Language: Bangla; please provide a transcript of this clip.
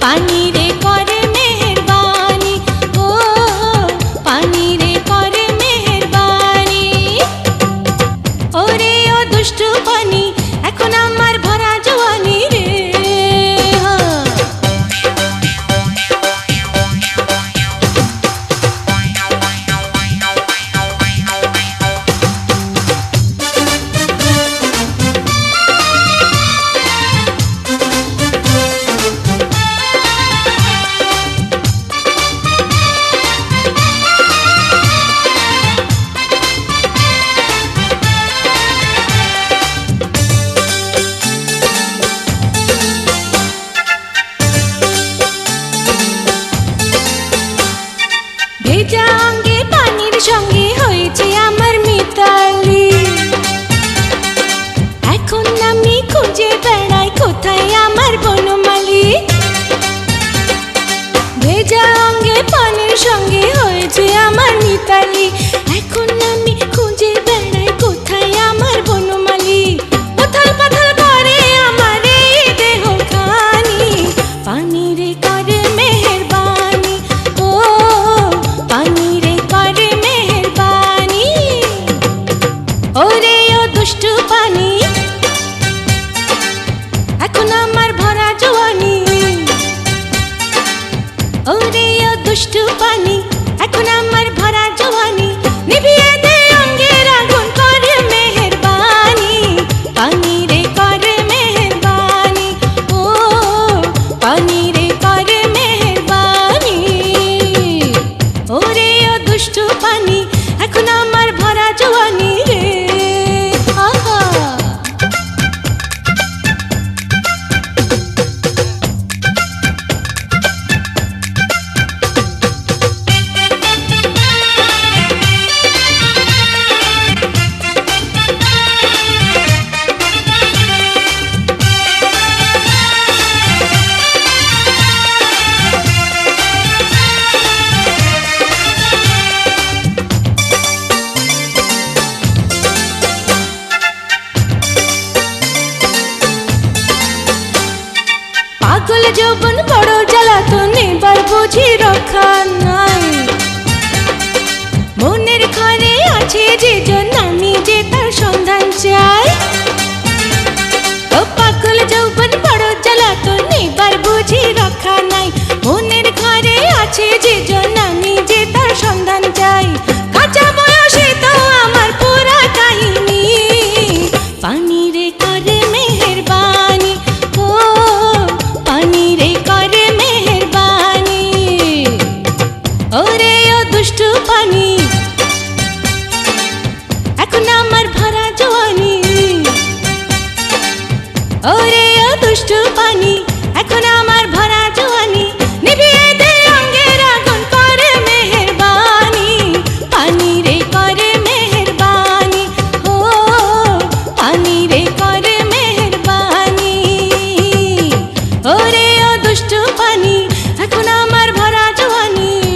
পানি রে করে মেহেরবানি, ও পানি রে করে মেহেরবানি। ওরে ও দুষ্টু পানি, এখন আমার ভরা জওয়ানি রে। ভেজা অঙ্গে পানির সঙ্গে হয়েছে আমার মিতালি, এখন আমি খুঁজে বেড়াই কোথায় আমার বনমালী। ভেজা অঙ্গে পানির সঙ্গে হয়েছে আমার মিতালি, এখন আমি খুঁজে বেড়াই কোথায় আমার বনমালী। উথাল পাথাল করে আমার এই দেহ খানি, পানি রে করে মেহেরবানি, ও পানি রে করে মেহেরবানি। ওরে ও দুষ্টু পানি, এখন আমার ভরা জওয়ানি। ওরে ও দুষ্টু পানি, এখন আমার ভরা জওয়ানি। নিভিয়ে দে অঙ্গের আগুন করে মেহেরবানি, পানি রে করে মেহেরবানি, ও পানি রে করে মেহেরবানি। ওরে ও দুষ্টু পানি, এখন আমার ভরা জওয়ানি রে। আহা পাগল যৌবন বড় জ্বালাতন, এবার বুঝি রক্ষা নাই। মনের ঘরে আছে যে জন, আমি যে তার সন্ধান চাই।